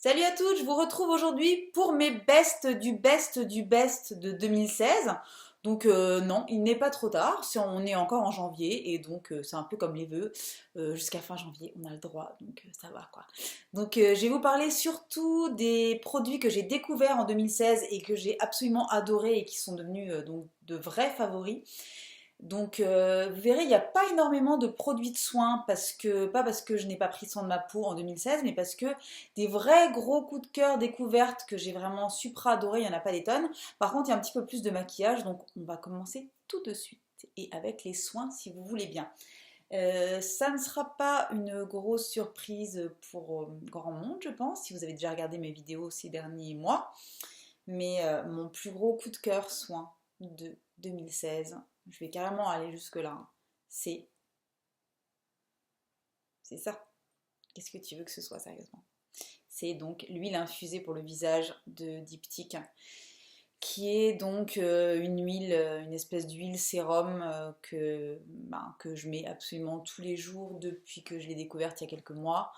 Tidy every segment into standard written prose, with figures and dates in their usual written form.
Salut à toutes, je vous retrouve aujourd'hui pour mes best du best du best de 2016. Donc non, il n'est pas trop tard, on est encore en janvier et donc c'est un peu comme les vœux. Jusqu'à fin janvier, on a le droit, donc ça va quoi. Donc je vais vous parler surtout des produits que j'ai découverts en 2016 et que j'ai absolument adorés et qui sont devenus donc de vrais favoris. Donc vous verrez, il n'y a pas énormément de produits de soins, pas parce que je n'ai pas pris soin de ma peau en 2016, mais parce que des vrais gros coups de cœur découvertes que j'ai vraiment supra adoré, il n'y en a pas des tonnes. Par contre, il y a un petit peu plus de maquillage, donc on va commencer tout de suite. Et avec les soins, si vous voulez bien. Ça ne sera pas une grosse surprise pour grand monde, je pense, si vous avez déjà regardé mes vidéos ces derniers mois. Mais mon plus gros coup de cœur soin de 2016, je vais carrément aller jusque-là, hein, c'est c'est ça. Qu'est-ce que tu veux que ce soit, sérieusement? C'est donc l'huile infusée pour le visage de Diptyque, qui est donc une huile, une espèce d'huile sérum que je mets absolument tous les jours depuis que je l'ai découverte il y a quelques mois,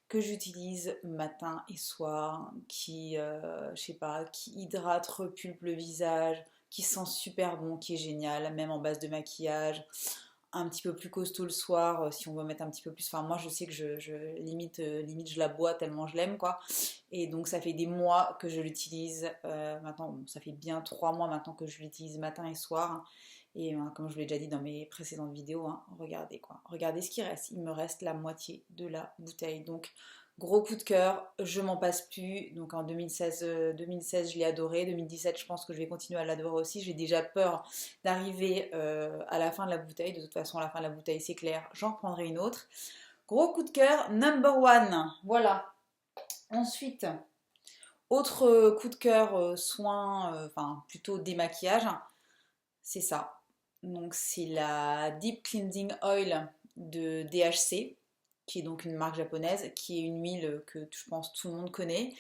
que j'utilise matin et soir, je sais pas, qui hydrate, repulpe le visage, qui sent super bon, qui est génial, même en base de maquillage, un petit peu plus costaud le soir, si on veut mettre un petit peu plus. Enfin, moi, je sais que limite, je la bois tellement je l'aime, quoi. Et donc, ça fait des mois que je l'utilise. Maintenant, bon, ça fait bien 3 mois maintenant que je l'utilise matin et soir. Et comme je vous l'ai déjà dit dans mes précédentes vidéos, hein, regardez quoi. Regardez ce qui reste. Il me reste la moitié de la bouteille. Donc, gros coup de cœur, je m'en passe plus. Donc en 2016 je l'ai adoré. 2017, je pense que je vais continuer à l'adorer aussi. J'ai déjà peur d'arriver à la fin de la bouteille. De toute façon, à la fin de la bouteille, c'est clair, j'en reprendrai une autre. Gros coup de cœur, number one. Voilà. Ensuite, autre coup de cœur, soin, enfin plutôt démaquillage, c'est ça. Donc c'est la Deep Cleansing Oil de DHC, qui est donc une marque japonaise, qui est une huile que je pense tout le monde connaît,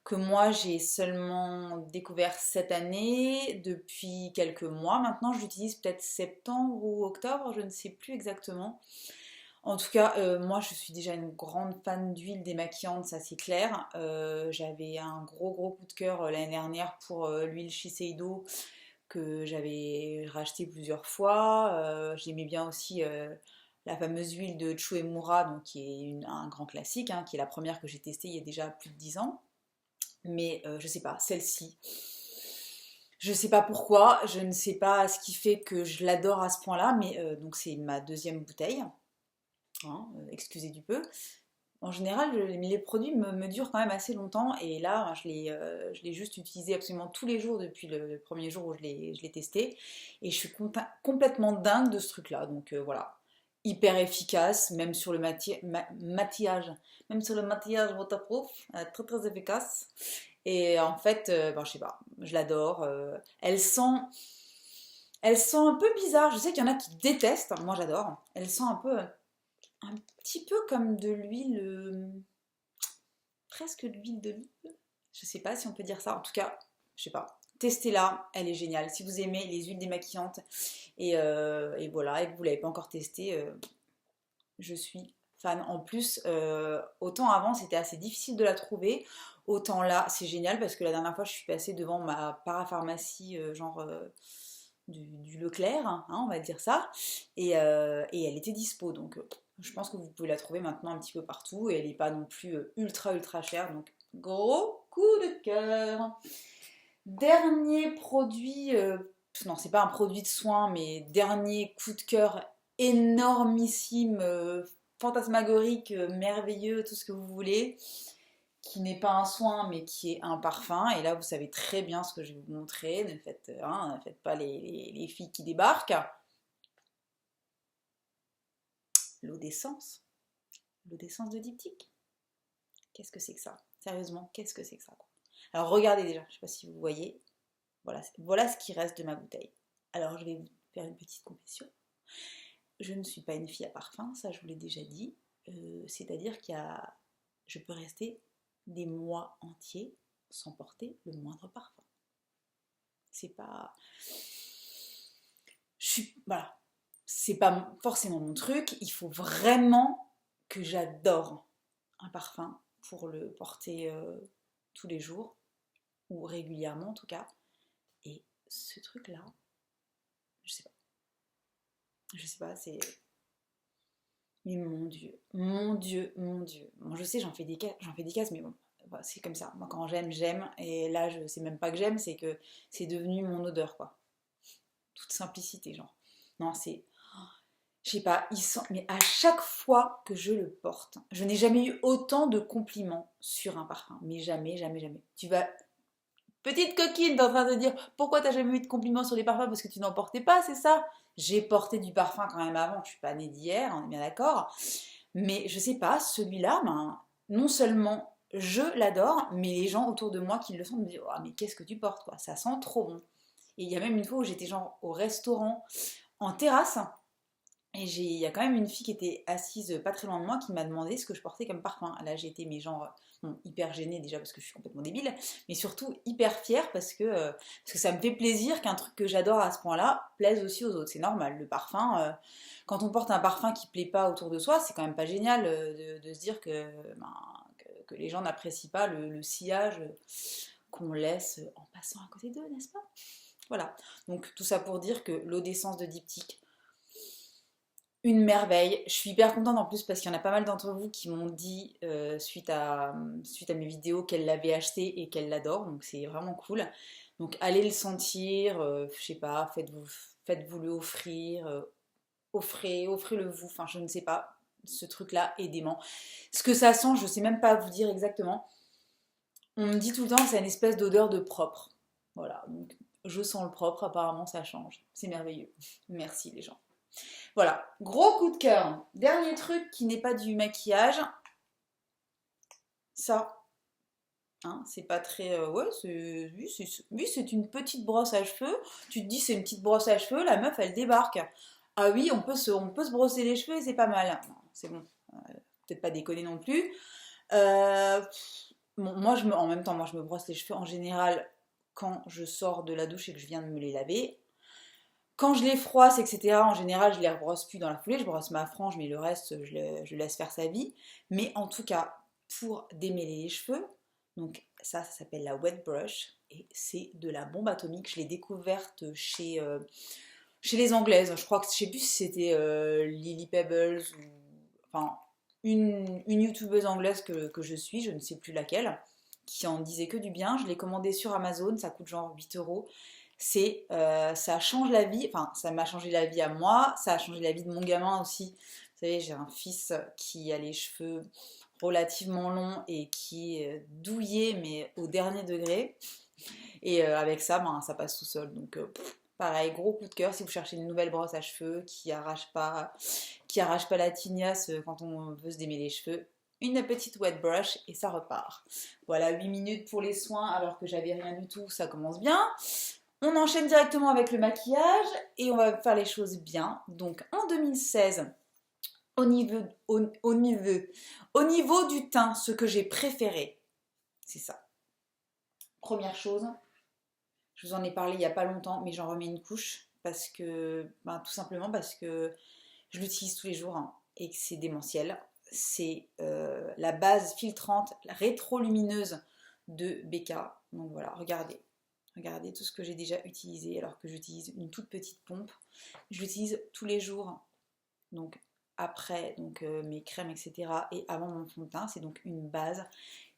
que moi j'ai seulement découvert cette année, depuis quelques mois maintenant, je l'utilise peut-être septembre ou octobre, je ne sais plus exactement. En tout cas, moi je suis déjà une grande fan d'huile démaquillante, ça c'est clair. J'avais un gros coup de cœur l'année dernière pour l'huile Shiseido que j'avais racheté plusieurs fois. J'aimais bien aussi la fameuse huile de Chouemura, donc qui est un grand classique, hein, qui est la première que j'ai testée il y a déjà plus de 10 ans. Mais je sais pas, celle-ci, je sais pas pourquoi, je ne sais pas ce qui fait que je l'adore à ce point-là, mais donc c'est ma deuxième bouteille, hein, excusez du peu. En général, les produits me durent quand même assez longtemps et là, je l'ai juste utilisé absolument tous les jours depuis le premier jour où je l'ai testé et je suis complètement dingue de ce truc-là. Donc voilà, hyper efficace, même sur le maquillage, même sur le maquillage waterproof, très efficace. Et en fait, ben, je sais pas, je l'adore. Elle sent un peu bizarre. Je sais qu'il y en a qui détestent, moi j'adore. Elle sent un petit peu comme de l'huile, presque de l'huile d'olive. Je sais pas si on peut dire ça. En tout cas, je sais pas. Testez-la, elle est géniale. Si vous aimez les huiles démaquillantes et voilà, et que vous l'avez pas encore testée, je suis fan. En plus, autant avant c'était assez difficile de la trouver, autant là c'est génial parce que la dernière fois je suis passée devant ma parapharmacie, du Leclerc, hein, on va dire ça, et elle était dispo, donc je pense que vous pouvez la trouver maintenant un petit peu partout, et elle n'est pas non plus ultra chère, donc gros coup de cœur. Dernier produit, non c'est pas un produit de soin, mais dernier coup de cœur énormissime, fantasmagorique, merveilleux, tout ce que vous voulez, qui n'est pas un soin mais qui est un parfum. Et là, vous savez très bien ce que je vais vous montrer. Ne faites pas les filles qui débarquent. L'eau d'essence. L'eau d'essence de diptyque. Qu'est-ce que c'est que ça? Sérieusement, qu'est-ce que c'est que ça, quoi? Alors regardez déjà, je ne sais pas si vous voyez. Voilà ce qui reste de ma bouteille. Alors je vais vous faire une petite confession. Je ne suis pas une fille à parfum, ça je vous l'ai déjà dit. C'est-à-dire je peux rester des mois entiers sans porter le moindre parfum. C'est pas. Voilà. C'est pas forcément mon truc. Il faut vraiment que j'adore un parfum pour le porter tous les jours, ou régulièrement en tout cas. Et ce truc-là, je sais pas. Je sais pas, c'est... Mais mon Dieu, mon Dieu, mon Dieu. Bon, je sais, j'en fais des cases, mais bon, bah, c'est comme ça. Moi, quand j'aime, j'aime. Et là, je sais même pas que j'aime, c'est que c'est devenu mon odeur, quoi. Toute simplicité, genre. Non, c'est... Je sais pas, il sent... Mais à chaque fois que je le porte, je n'ai jamais eu autant de compliments sur un parfum. Mais jamais, jamais, jamais. Tu vas... Petite coquine, t'es en train de dire pourquoi t'as jamais eu de compliments sur les parfums parce que tu n'en portais pas, c'est ça? J'ai porté du parfum quand même avant, je suis pas née d'hier, on est bien d'accord. Mais je sais pas, celui-là, ben, non seulement je l'adore, mais les gens autour de moi qui le sentent me disent oh, mais qu'est-ce que tu portes quoi? Ça sent trop bon. Et il y a même une fois où j'étais genre au restaurant en terrasse et il y a quand même une fille qui était assise pas très loin de moi qui m'a demandé ce que je portais comme parfum. Là j'ai été mais genre bon, hyper gênée déjà parce que je suis complètement débile, mais surtout hyper fière parce que ça me fait plaisir qu'un truc que j'adore à ce point-là plaise aussi aux autres. C'est normal, le parfum, quand on porte un parfum qui plaît pas autour de soi, c'est quand même pas génial de se dire que les gens n'apprécient pas le sillage qu'on laisse en passant à côté d'eux, n'est-ce pas? Voilà, donc tout ça pour dire que l'eau d'essence de Diptyque, une merveille. Je suis hyper contente en plus parce qu'il y en a pas mal d'entre vous qui m'ont dit suite à mes vidéos qu'elles l'avaient acheté et qu'elles l'adorent, donc c'est vraiment cool. Donc allez le sentir, je sais pas, faites-vous le offrir, offrez-le vous, enfin je ne sais pas, ce truc-là est dément. Ce que ça sent, je sais même pas vous dire exactement. On me dit tout le temps que c'est une espèce d'odeur de propre. Voilà, donc je sens le propre, apparemment ça change. C'est merveilleux. Merci les gens. Voilà, gros coup de cœur. Dernier truc qui n'est pas du maquillage. Ça, hein, c'est pas très... ouais, c'est une petite brosse à cheveux. Tu te dis c'est une petite brosse à cheveux, la meuf elle débarque. Ah oui, on peut se brosser les cheveux et c'est pas mal. Non, c'est bon, peut-être pas déconner non plus. Euh, bon, en même temps, moi je me brosse les cheveux en général quand je sors de la douche et que je viens de me les laver. Quand je les froisse, etc., en général, je les rebrosse plus dans la foulée. Je brosse ma frange, mais le reste, je laisse faire sa vie. Mais en tout cas, pour démêler les cheveux, donc ça s'appelle la wet brush. Et c'est de la bombe atomique. Je l'ai découverte chez les Anglaises. Je crois que, je sais plus si c'était Lily Pebbles ou... Enfin, une youtubeuse anglaise que je suis, je ne sais plus laquelle, qui en disait que du bien. Je l'ai commandé sur Amazon, ça coûte genre 8 €. Ça change la vie, enfin ça m'a changé la vie à moi, ça a changé la vie de mon gamin aussi. Vous savez, j'ai un fils qui a les cheveux relativement longs et qui est douillet mais au dernier degré. Et avec ça, ben, ça passe tout seul. Donc pareil, gros coup de cœur si vous cherchez une nouvelle brosse à cheveux qui arrache pas la tignasse quand on veut se démêler les cheveux. Une petite wet brush et ça repart. Voilà, 8 minutes pour les soins alors que j'avais rien du tout, ça commence bien. On enchaîne directement avec le maquillage et on va faire les choses bien. Donc en 2016, au niveau du teint, ce que j'ai préféré, c'est ça. Première chose, je vous en ai parlé il n'y a pas longtemps, mais j'en remets une couche parce que, tout simplement parce que je l'utilise tous les jours hein, et que c'est démentiel. C'est la base filtrante rétrolumineuse de BK. Donc voilà, regardez. Regardez tout ce que j'ai déjà utilisé alors que j'utilise une toute petite pompe. Je l'utilise tous les jours, donc après mes crèmes, etc. et avant mon fond de teint. C'est donc une base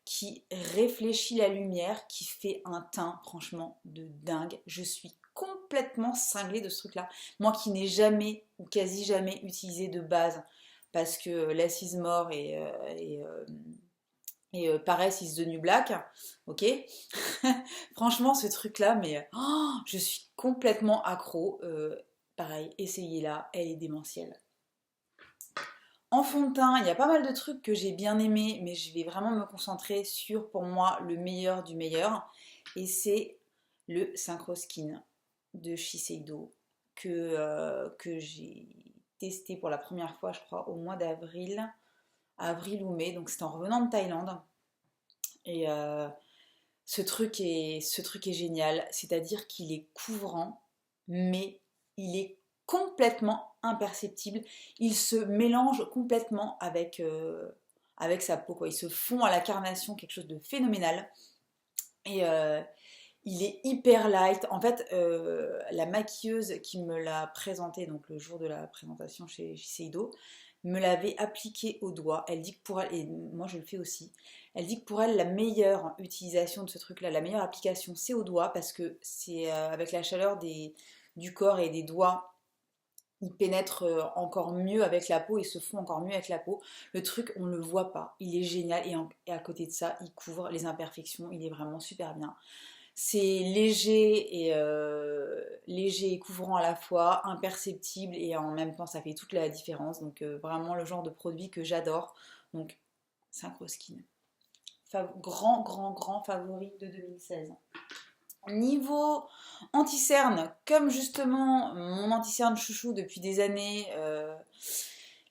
qui réfléchit la lumière, qui fait un teint franchement de dingue. Je suis complètement cinglée de ce truc-là. Moi qui n'ai jamais ou quasi jamais utilisé de base parce que less is more et Paris is the new black, ok. Franchement, ce truc-là, mais je suis complètement accro. Pareil, essayez-la, elle est démentielle. En fond de teint, il y a pas mal de trucs que j'ai bien aimés, mais je vais vraiment me concentrer sur, pour moi, le meilleur du meilleur. Et c'est le Synchro Skin de Shiseido que j'ai testé pour la première fois, je crois, au mois d'avril. Avril ou mai, donc c'était en revenant de Thaïlande. Et ce truc est génial, c'est-à-dire qu'il est couvrant, mais il est complètement imperceptible. Il se mélange complètement avec sa peau, quoi. Il se fond à la carnation, quelque chose de phénoménal. Et il est hyper light. En fait, la maquilleuse qui me l'a présenté, donc le jour de la présentation chez Shiseido, me l'avait appliqué au doigt. Elle dit que pour elle, et moi je le fais aussi, elle dit que pour elle, la meilleure utilisation de ce truc-là, la meilleure application, c'est au doigt parce que c'est avec la chaleur du corps et des doigts, il pénètre encore mieux avec la peau et se fond encore mieux avec la peau. Le truc, on le voit pas. Il est génial et à côté de ça, il couvre les imperfections. Il est vraiment super bien. C'est léger et couvrant à la fois, imperceptible et en même temps ça fait toute la différence. Donc vraiment le genre de produit que j'adore. Donc Synchroskin. Grand favori de 2016. Niveau anti-cerne, comme justement mon anti-cerne chouchou depuis des années,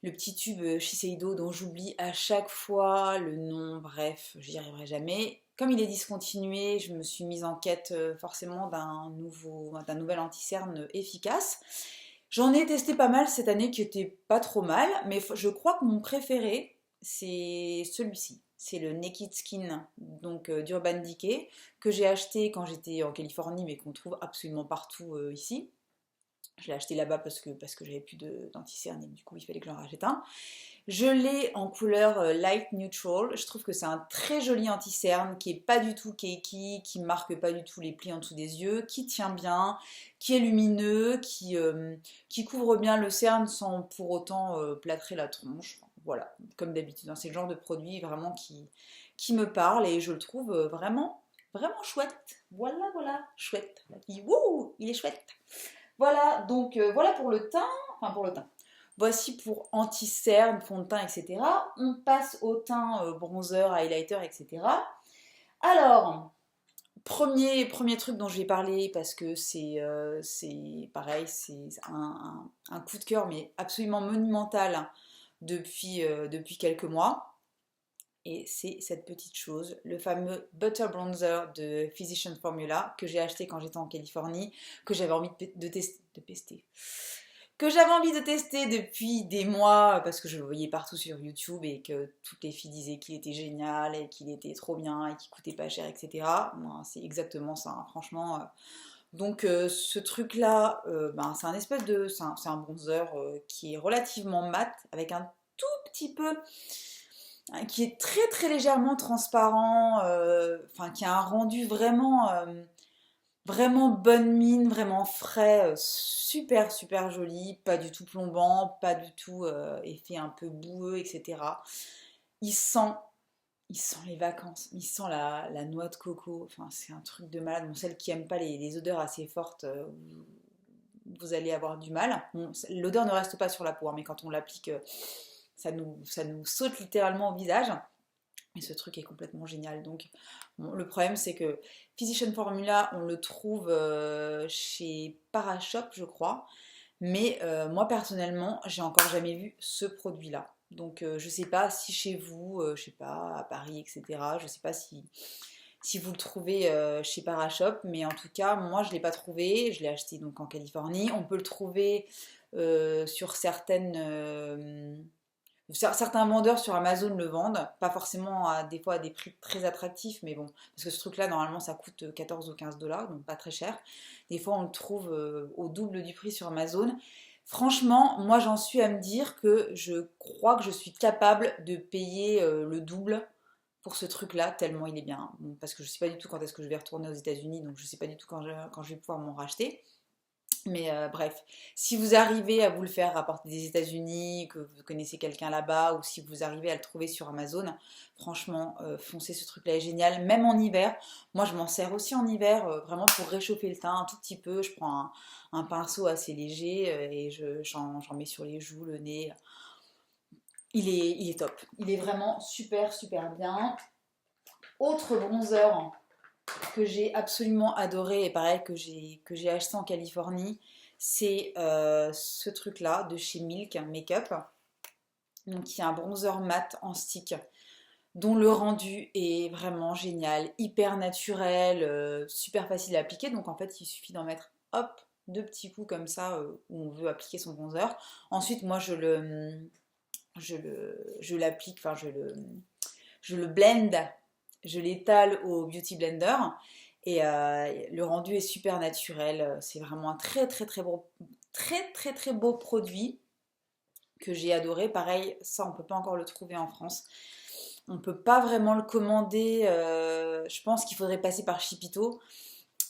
le petit tube Shiseido dont j'oublie à chaque fois le nom, bref, j'y arriverai jamais. Comme il est discontinué, je me suis mise en quête forcément d'un nouvel anti-cerne efficace. J'en ai testé pas mal cette année qui était pas trop mal, mais je crois que mon préféré, c'est celui-ci. C'est le Naked Skin donc d'Urban Decay que j'ai acheté quand j'étais en Californie mais qu'on trouve absolument partout ici. Je l'ai acheté là-bas parce que j'avais plus d'anti-cerne et du coup il fallait que j'en rachète un. Je l'ai en couleur light neutral. Je trouve que c'est un très joli anti-cerne qui est pas du tout cakey, qui marque pas du tout les plis en dessous des yeux, qui tient bien, qui est lumineux, qui couvre bien le cerne sans pour autant plâtrer la tronche. Voilà, comme d'habitude. C'est le genre de produit vraiment qui me parle et je le trouve vraiment chouette. Voilà, chouette. Wouh, il est chouette. Voilà, donc voilà pour le teint. Enfin, pour le teint. Voici pour anti-cerne, fond de teint, etc. On passe au teint, bronzer, highlighter, etc. Alors, premier truc dont je vais parler parce que c'est pareil, c'est un coup de cœur, mais absolument monumental depuis quelques mois. Et c'est cette petite chose, le fameux Butter Bronzer de Physicians Formula que j'ai acheté quand j'étais en Californie, que j'avais envie de tester. Que j'avais envie de tester depuis des mois parce que je le voyais partout sur YouTube et que toutes les filles disaient qu'il était génial et qu'il était trop bien et qu'il coûtait pas cher, etc. Moi, c'est exactement ça, hein, franchement. Donc ce truc-là, c'est c'est un bronzer qui est relativement mat avec un tout petit peu qui est très légèrement transparent, qui a un rendu vraiment bonne mine, vraiment frais, super joli, pas du tout plombant, pas du tout effet un peu boueux, etc. Il sent, il sent les vacances, il sent la noix de coco, enfin c'est un truc de malade. Bon, celles qui aiment pas les odeurs assez fortes, vous allez avoir du mal. Bon, l'odeur ne reste pas sur la peau, hein, mais quand on l'applique, ça nous saute littéralement au visage. Et ce truc est complètement génial. Donc, bon, le problème, c'est que Physician Formula, on le trouve chez Parashop, je crois. Mais moi, personnellement, j'ai encore jamais vu ce produit-là. Donc, je sais pas si chez vous, je sais pas, à Paris, etc. Je sais pas si vous le trouvez chez Parashop. Mais en tout cas, moi, je l'ai pas trouvé. Je l'ai acheté donc en Californie. On peut le trouver sur certains vendeurs sur Amazon le vendent, pas forcément des fois à des prix très attractifs, mais bon, parce que ce truc-là, normalement, ça coûte 14 ou 15 dollars, donc pas très cher. Des fois, on le trouve au double du prix sur Amazon. Franchement, moi, j'en suis à me dire que je crois que je suis capable de payer le double pour ce truc-là, tellement il est bien. Bon, parce que je sais pas du tout quand est-ce que je vais retourner aux États-Unis, donc je sais pas du tout quand je vais pouvoir m'en racheter. Mais bref, si vous arrivez à vous le faire rapporter des États-Unis, que vous connaissez quelqu'un là-bas, ou si vous arrivez à le trouver sur Amazon, franchement, foncez, ce truc-là est génial, même en hiver. Moi, je m'en sers aussi en hiver, vraiment pour réchauffer le teint un tout petit peu. Je prends un pinceau assez léger et j'en mets sur les joues, le nez. Il est top. Il est vraiment super bien. Autre bronzer que j'ai absolument adoré et pareil que j'ai acheté en Californie, c'est ce truc là de chez Milk Makeup, donc qui est un bronzer mat en stick dont le rendu est vraiment génial, hyper naturel, super facile à appliquer. Donc en fait il suffit d'en mettre hop deux petits coups comme ça où on veut appliquer son bronzer. Ensuite moi je l'applique, enfin je le blend, je l'étale au Beauty Blender et le rendu est super naturel. C'est vraiment un très beau produit que j'ai adoré. Pareil, ça on peut pas encore le trouver en France. On peut pas vraiment le commander. Je pense qu'il faudrait passer par Shipito.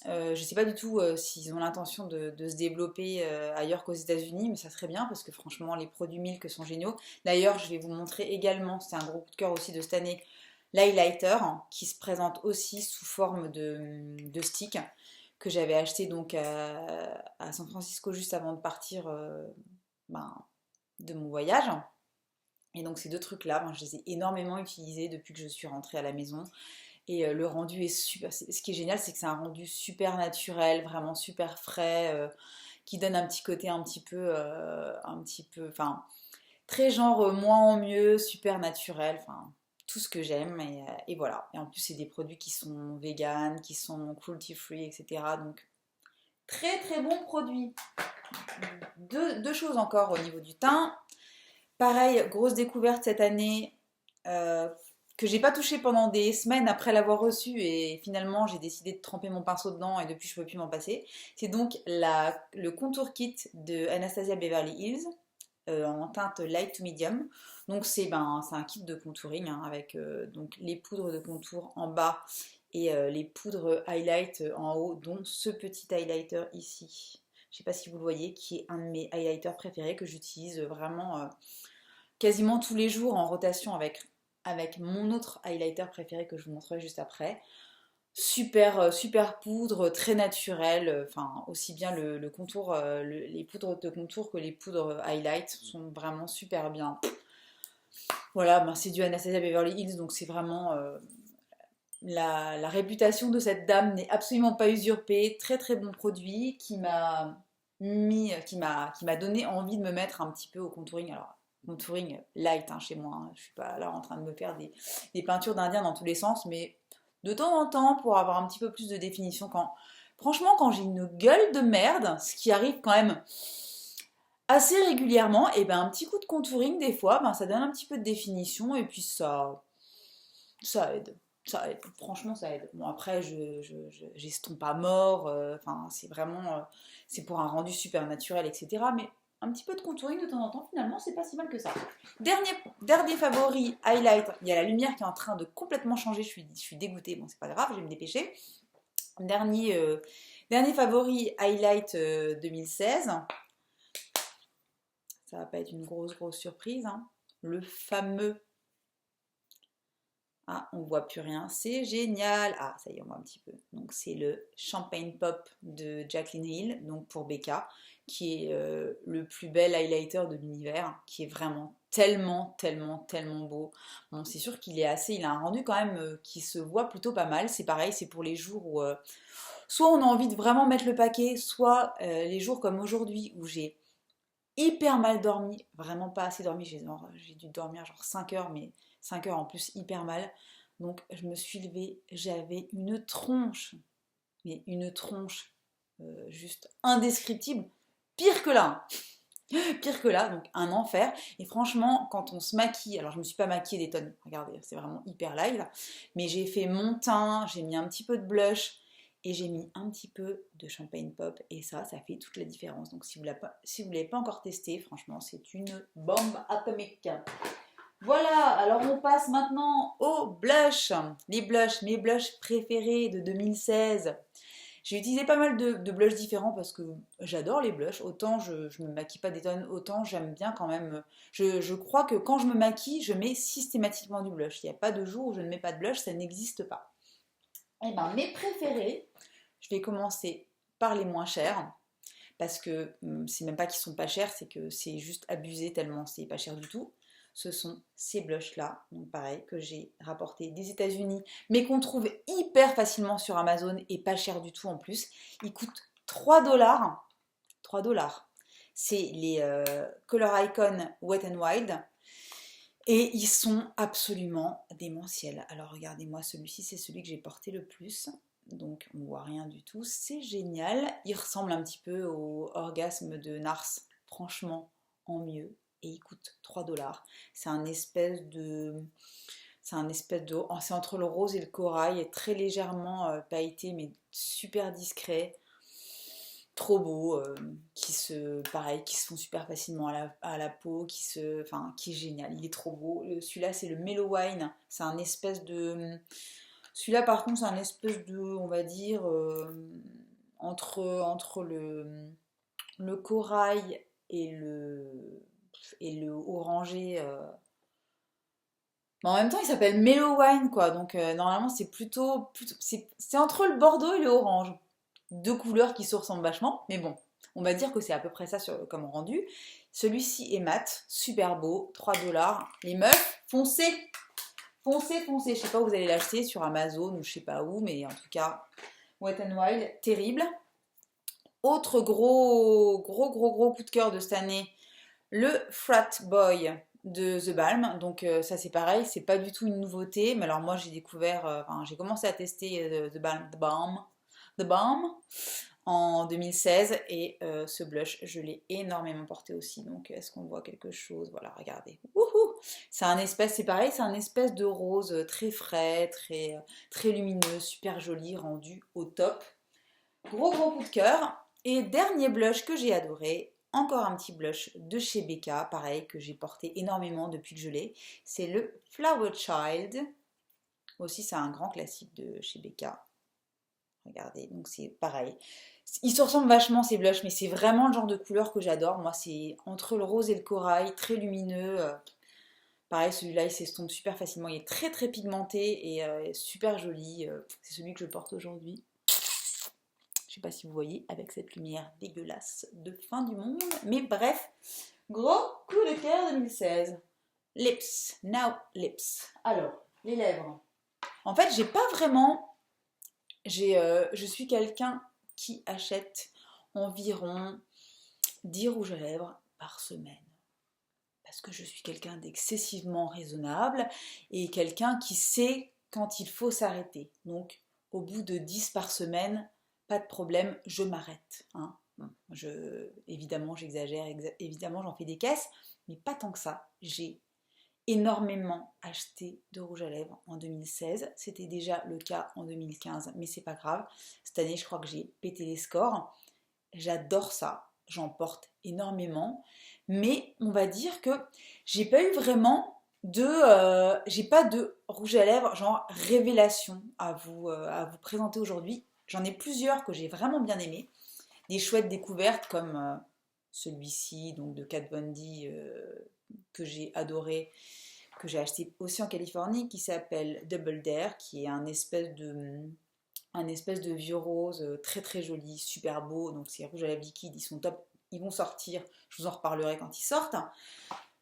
Je sais pas du tout s'ils ont l'intention de se développer ailleurs qu'aux États-Unis, mais ça serait bien parce que franchement, les produits Milk sont géniaux. D'ailleurs, je vais vous montrer également, c'est un gros coup de cœur aussi de cette année, l'highlighter qui se présente aussi sous forme de stick que j'avais acheté donc à San Francisco juste avant de partir ben, de mon voyage. Et donc ces deux trucs-là, ben, je les ai énormément utilisés depuis que je suis rentrée à la maison. Et le rendu est super. Ce qui est génial, c'est que c'est un rendu super naturel, vraiment super frais, qui donne un petit côté enfin, très genre moins en mieux, super naturel, enfin, tout ce que j'aime. Et voilà. Et en plus, c'est des produits qui sont vegan, qui sont cruelty free, etc. Donc, très bon produit. Deux choses encore au niveau du teint. Pareil, grosse découverte cette année. Que j'ai pas touché pendant des semaines après l'avoir reçu et finalement j'ai décidé de tremper mon pinceau dedans et depuis je peux plus m'en passer. C'est donc le contour kit de Anastasia Beverly Hills en teinte light to medium. Donc c'est un kit de contouring hein, avec donc les poudres de contour en bas et les poudres highlight en haut, dont ce petit highlighter ici. Je sais pas si vous le voyez, qui est un de mes highlighters préférés que j'utilise vraiment quasiment tous les jours en rotation avec mon autre highlighter préféré que je vous montrerai juste après. Super poudre, très naturelle, enfin aussi bien le contour, les poudres de contour que les poudres highlight sont vraiment super bien. Voilà, ben c'est du Anastasia Beverly Hills, donc c'est vraiment la réputation de cette dame n'est absolument pas usurpée. Très bon produit qui m'a donné envie de me mettre un petit peu au contouring. Alors contouring light hein, chez moi, hein. Je suis pas là en train de me faire des peintures d'indiens dans tous les sens, mais de temps en temps pour avoir un petit peu plus de définition franchement quand j'ai une gueule de merde, ce qui arrive quand même assez régulièrement, et ben un petit coup de contouring des fois, ben ça donne un petit peu de définition et puis ça aide. Ça aide, franchement ça aide. Bon après j'estompe pas mort, enfin c'est vraiment, c'est pour un rendu super naturel etc. Mais un petit peu de contouring de temps en temps finalement c'est pas si mal que ça. Dernier favori, highlight, il y a la lumière qui est en train de complètement changer, je suis dégoûtée, bon c'est pas grave, je vais me dépêcher. Dernier favori, highlight 2016, ça va pas être une grosse surprise, hein. Le fameux... Ah, on voit plus rien, c'est génial. Ah, ça y est, on voit un petit peu. Donc c'est le Champagne Pop de Jaclyn Hill, donc pour Becca, qui est le plus bel highlighter de l'univers, qui est vraiment tellement beau. Bon, c'est sûr qu'il il a un rendu quand même qui se voit plutôt pas mal. C'est pareil, c'est pour les jours où soit on a envie de vraiment mettre le paquet, soit les jours comme aujourd'hui où j'ai hyper mal dormi, vraiment pas assez dormi, j'ai dû dormir genre 5 heures, mais 5 heures en plus hyper mal. Donc je me suis levée, j'avais une tronche, mais une tronche juste indescriptible, pire que là, hein. Pire que là, donc un enfer. Et franchement, quand on se maquille, alors je me suis pas maquillée des tonnes, regardez, c'est vraiment hyper live, mais j'ai fait mon teint, j'ai mis un petit peu de blush, et j'ai mis un petit peu de Champagne Pop et ça fait toute la différence. Donc si vous ne l'avez pas encore testé, franchement c'est une bombe atomique. Voilà, alors on passe maintenant aux blushs. Les blushs, mes blushs préférés de 2016. J'ai utilisé pas mal de blushs différents parce que j'adore les blushs. Autant je me maquille pas des tonnes, autant j'aime bien quand même. Je crois que quand je me maquille, je mets systématiquement du blush. Il n'y a pas de jour où je ne mets pas de blush, ça n'existe pas. Eh ben, mes préférés, je vais commencer par les moins chers, parce que c'est même pas qu'ils sont pas chers, c'est que c'est juste abusé tellement c'est pas cher du tout. Ce sont ces blushs-là, donc pareil, que j'ai rapporté des États-Unis, mais qu'on trouve hyper facilement sur Amazon et pas cher du tout en plus. Ils coûtent 3 dollars. 3 dollars. C'est les Color Icon Wet n Wild. Et ils sont absolument démentiels. Alors regardez-moi, celui-ci, c'est celui que j'ai porté le plus. Donc on voit rien du tout, c'est génial. Il ressemble un petit peu au orgasme de Nars, franchement en mieux. et il coûte 3 $. C'est un espèce de... C'est entre le rose et le corail, très légèrement pailleté, mais super discret. Trop beau, pareil, qui se font super facilement à la peau, qui est génial, il est trop beau. Celui-là, c'est le Mellow Wine, c'est un espèce de... Celui-là, par contre, c'est un espèce de, on va dire, entre le corail et le orangé. Mais en même temps, il s'appelle Mellow Wine, quoi. Donc, normalement, c'est c'est entre le bordeaux et le orange. Deux couleurs qui se ressemblent vachement. Mais bon, on va dire que c'est à peu près ça comme rendu. Celui-ci est mat, super beau, 3 $. Les meufs, foncez! Foncez, foncez. Je sais pas où vous allez l'acheter, sur Amazon ou je sais pas où, mais en tout cas, Wet n Wild, terrible. Autre gros coup de cœur de cette année, le Frat Boy de The Balm. Donc ça c'est pareil, c'est pas du tout une nouveauté, mais alors moi j'ai découvert, j'ai commencé à tester The Balm en 2016 et ce blush je l'ai énormément porté aussi. Donc est-ce qu'on voit quelque chose? Voilà, regardez. Wouhou, c'est pareil, c'est un espèce de rose très frais, très lumineux, super joli, rendu au top. Gros coup de cœur. Et dernier blush que j'ai adoré, encore un petit blush de chez Becca, pareil, que j'ai porté énormément depuis que je l'ai. C'est le Flower Child. Aussi, c'est un grand classique de chez Becca. Regardez, donc c'est pareil. Ils se ressemblent vachement ces blushs, mais c'est vraiment le genre de couleur que j'adore. Moi, c'est entre le rose et le corail, très lumineux. Pareil, celui-là, il s'estompe super facilement. Il est très pigmenté et super joli. C'est celui que je porte aujourd'hui. Je sais pas si vous voyez avec cette lumière dégueulasse de fin du monde. Mais bref, gros coup de cœur 2016. Lips, now lips. Alors, les lèvres. En fait, j'ai pas vraiment... je suis quelqu'un qui achète environ 10 rouges à lèvres par semaine. Parce que je suis quelqu'un d'excessivement raisonnable et quelqu'un qui sait quand il faut s'arrêter. Donc, au bout de 10 par semaine, pas de problème, je m'arrête. Hein. Évidemment, j'exagère, évidemment, j'en fais des caisses, mais pas tant que ça. J'ai énormément acheté de rouge à lèvres en 2016. C'était déjà le cas en 2015, mais c'est pas grave. Cette année, je crois que j'ai pété les scores. J'adore ça, j'en porte énormément, mais on va dire que j'ai pas eu vraiment j'ai pas de rouge à lèvres genre révélation à vous présenter aujourd'hui. J'en ai plusieurs que j'ai vraiment bien aimés, des chouettes découvertes comme celui-ci donc de Kat Von D que j'ai adoré, que j'ai acheté aussi en Californie, qui s'appelle Double Dare, qui est un espèce de vieux rose très joli, super beau. Donc ces rouges à lèvres liquides, ils sont top, ils vont sortir, je vous en reparlerai quand ils sortent.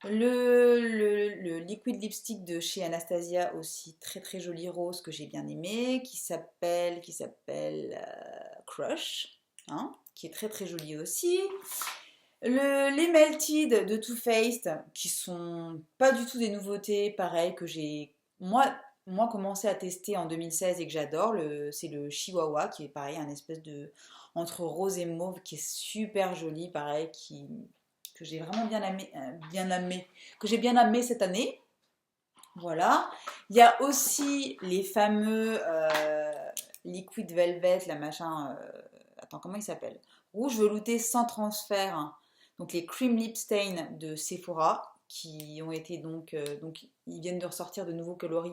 Le liquid lipstick de chez Anastasia aussi, très joli rose que j'ai bien aimé, qui s'appelle Crush, hein, qui est très joli aussi. Les Melted de Too Faced, qui sont pas du tout des nouveautés, pareil, que j'ai moi commencé à tester en 2016 et que j'adore, c'est le Chihuahua, qui est pareil, un espèce de entre rose et mauve, qui est super joli, pareil, que j'ai vraiment que j'ai bien aimé cette année. Voilà. Il y a aussi les fameux Liquid Velvet, la machin. Attends, comment il s'appelle? Rouge velouté sans transfert, hein. Donc les Cream Lip Stain de Sephora, qui ont été donc ils viennent de ressortir de nouveaux coloris.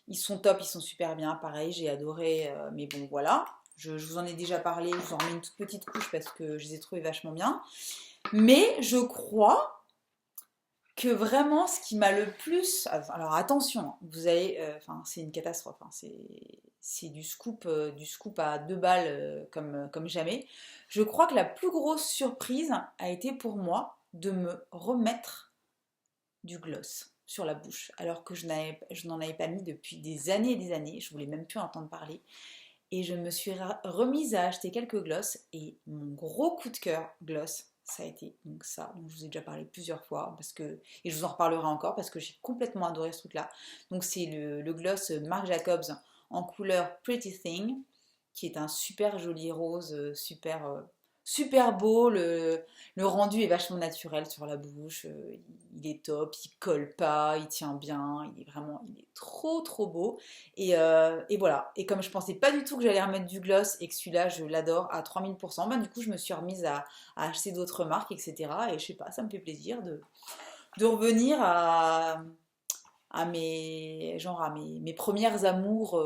Ils sont top, ils sont super bien. Pareil, j'ai adoré, mais bon, voilà. Je vous en ai déjà parlé, je vous en remets une toute petite couche parce que je les ai trouvés vachement bien. Mais je crois que vraiment ce qui m'a le plus... Alors attention, vous allez... c'est une catastrophe, hein, c'est du scoop à 2 balles comme jamais. Je crois que la plus grosse surprise a été pour moi de me remettre du gloss sur la bouche, alors que je n'en avais pas mis depuis des années et des années, je voulais même plus entendre parler. Et je me suis remise à acheter quelques gloss, et mon gros coup de cœur gloss, ça a été donc ça, dont je vous ai déjà parlé plusieurs fois, et je vous en reparlerai encore, parce que j'ai complètement adoré ce truc-là. Donc c'est le gloss Marc Jacobs en couleur Pretty Thing, qui est un super joli rose, super super beau, le rendu est vachement naturel sur la bouche, il est top, il colle pas, il tient bien, il est trop trop beau. Et voilà, et comme je pensais pas du tout que j'allais remettre du gloss et que celui-là je l'adore à 3000%, bah du coup je me suis remise à acheter d'autres marques, etc. Et je sais pas, ça me fait plaisir de revenir à mes premières amours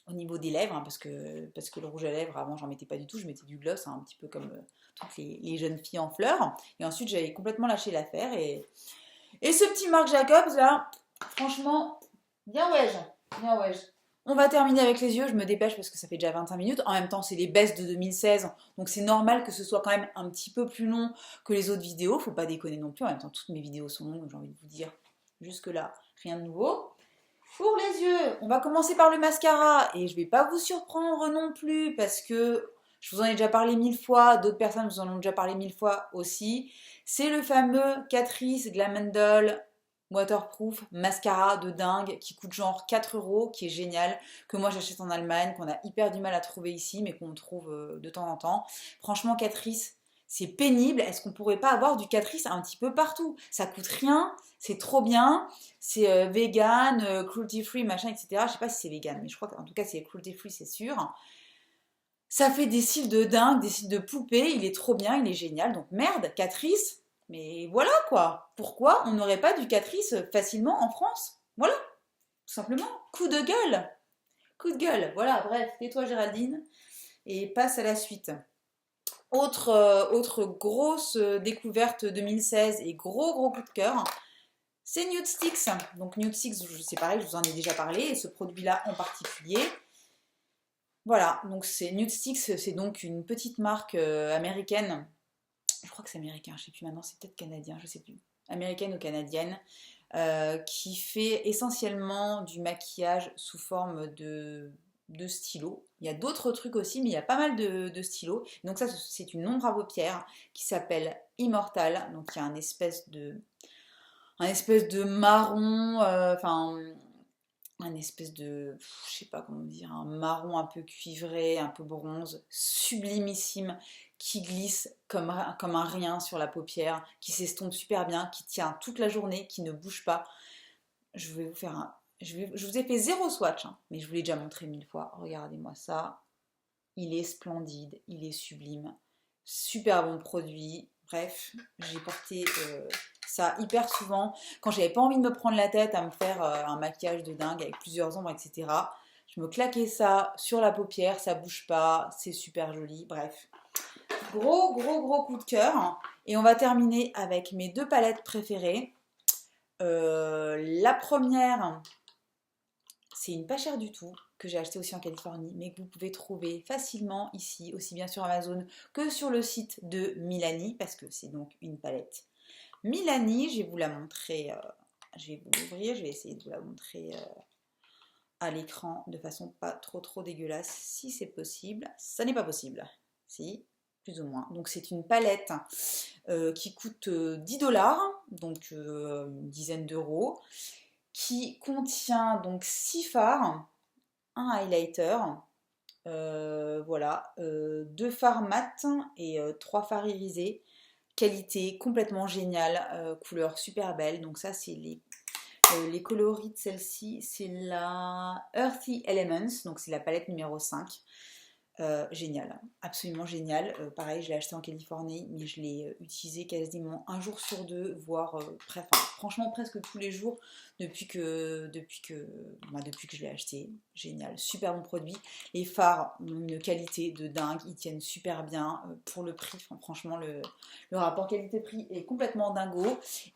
au niveau des lèvres, hein, parce que le rouge à lèvres, avant, j'en mettais pas du tout, je mettais du gloss, hein, un petit peu comme toutes les jeunes filles en fleurs. Et ensuite, j'avais complètement lâché l'affaire. Et ce petit Marc Jacobs, là, franchement, bien ouais, bien ouais. On va terminer avec les yeux, je me dépêche parce que ça fait déjà 25 minutes. En même temps, c'est les baisses de 2016, donc c'est normal que ce soit quand même un petit peu plus long que les autres vidéos. Faut pas déconner non plus. En même temps, toutes mes vidéos sont longues, j'ai envie de vous dire. Jusque-là, rien de nouveau. Pour les yeux, on va commencer par le mascara et je vais pas vous surprendre non plus parce que je vous en ai déjà parlé 1000 fois, d'autres personnes vous en ont déjà parlé 1000 fois aussi. C'est le fameux Catrice Glam Doll Waterproof mascara de dingue qui coûte genre 4 euros, qui est génial, que moi j'achète en Allemagne, qu'on a hyper du mal à trouver ici, mais qu'on trouve de temps en temps. Franchement, Catrice, c'est pénible. Est-ce qu'on pourrait pas avoir du Catrice un petit peu partout? Ça coûte rien, c'est trop bien. C'est vegan, cruelty free, machin, etc. Je sais pas si c'est vegan, mais je crois qu'en tout cas c'est cruelty free, c'est sûr. Ça fait des cils de dingue, des cils de poupée, il est trop bien, il est génial. Donc merde, Catrice, mais voilà quoi. Pourquoi on n'aurait pas du Catrice facilement en France? Voilà, tout simplement. Coup de gueule. Coup de gueule. Voilà, bref, tais-toi Géraldine et passe à la suite. Autre grosse découverte 2016 et gros gros coup de cœur, c'est Nude Sticks. Donc Nude Sticks, c'est pareil, je vous en ai déjà parlé, et ce produit-là en particulier. Voilà, donc c'est Nude Sticks, c'est donc une petite marque américaine. Je crois que c'est américain, je sais plus maintenant, c'est peut-être canadien, je sais plus. Américaine ou canadienne, qui fait essentiellement du maquillage sous forme de stylo. Il y a d'autres trucs aussi, mais il y a pas mal de stylos. Donc ça, c'est une ombre à paupières qui s'appelle Immortal. Donc il y a un espèce de marron, enfin un espèce de, je sais pas comment dire, un marron un peu cuivré, un peu bronze, sublimissime, qui glisse comme un rien sur la paupière, qui s'estompe super bien, qui tient toute la journée, qui ne bouge pas. Je vais vous faire un... je vous ai fait zéro swatch, hein, mais je vous l'ai déjà montré 1000 fois. Regardez-moi ça. Il est splendide, il est sublime. Super bon produit. Bref, j'ai porté ça hyper souvent. Quand j'avais pas envie de me prendre la tête à me faire un maquillage de dingue avec plusieurs ombres, etc. Je me claquais ça sur la paupière, ça bouge pas, c'est super joli. Bref, gros gros gros coup de cœur. Et on va terminer avec mes deux palettes préférées. La première, c'est une pas chère du tout, que j'ai acheté aussi en Californie, mais que vous pouvez trouver facilement ici, aussi bien sur Amazon que sur le site de Milani, parce que c'est donc une palette Milani. Je vais vous la montrer, je vais vous l'ouvrir, je vais essayer de vous la montrer à l'écran de façon pas trop trop dégueulasse, si c'est possible. Ça n'est pas possible, si, plus ou moins. Donc c'est une palette qui coûte 10 $, donc une dizaine d'euros, qui contient donc 6 fards, un highlighter, voilà, 2 fards mat et 3 fards irisés. Qualité complètement géniale, couleur super belle. Donc ça c'est les coloris de celle-ci, c'est la Earthy Elements, donc c'est la palette numéro 5. Génial, absolument génial. Pareil, je l'ai acheté en Californie, mais je l'ai utilisé quasiment un jour sur deux, voire franchement presque tous les jours depuis que je l'ai acheté. Génial, super bon produit. Les fards ont une qualité de dingue, ils tiennent super bien pour le prix. Enfin, franchement, le rapport qualité-prix est complètement dingo.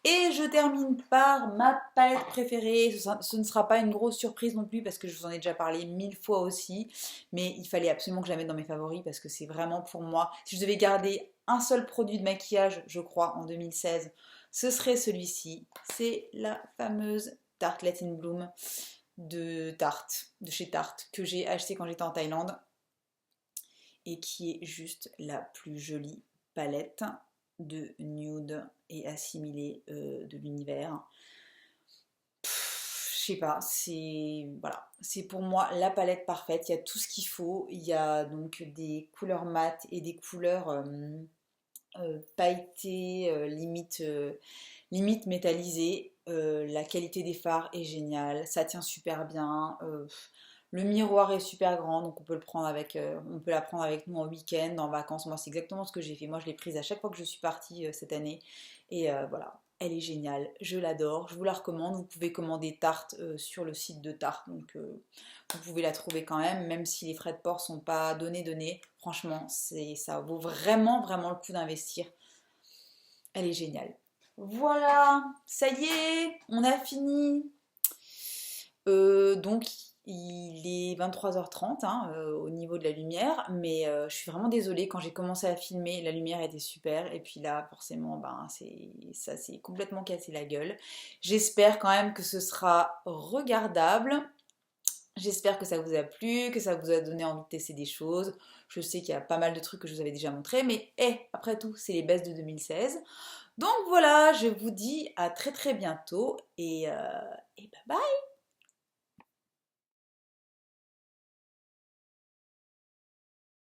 Et je termine par ma palette préférée. Ce ne sera pas une grosse surprise non plus parce que je vous en ai déjà parlé 1000 fois aussi. Mais il fallait absolument que je la mette dans mes favoris parce que c'est vraiment pour moi. Si je devais garder un seul produit de maquillage, je crois, en 2016, ce serait celui-ci. C'est la fameuse Tarte in Bloom de chez Tarte, que j'ai acheté quand j'étais en Thaïlande et qui est juste la plus jolie palette de nude et assimilée de l'univers. sais pas, c'est voilà, c'est pour moi la palette parfaite. Il y a tout ce qu'il faut. Il y a donc des couleurs mates et des couleurs pailletées, limite métallisées. La qualité des fards est géniale, ça tient super bien. Le miroir est super grand, donc on peut la prendre avec nous en week-end, en vacances. Moi, c'est exactement ce que j'ai fait. Moi, je l'ai prise à chaque fois que je suis partie cette année. Et voilà, elle est géniale, je l'adore, je vous la recommande. Vous pouvez commander Tarte sur le site de Tarte, donc vous pouvez la trouver quand même si les frais de port sont pas donnés. Franchement, ça vaut vraiment le coup d'investir. Elle est géniale. Voilà, ça y est, on a fini. Donc il est 23h30 hein, au niveau de la lumière, mais je suis vraiment désolée, quand j'ai commencé à filmer, la lumière était super, et puis là, forcément, ben, ça s'est complètement cassé la gueule. J'espère quand même que ce sera regardable. J'espère que ça vous a plu, que ça vous a donné envie de tester des choses. Je sais qu'il y a pas mal de trucs que je vous avais déjà montrés, mais après tout, c'est les baisses de 2016. Donc voilà, je vous dis à très bientôt et bye bye.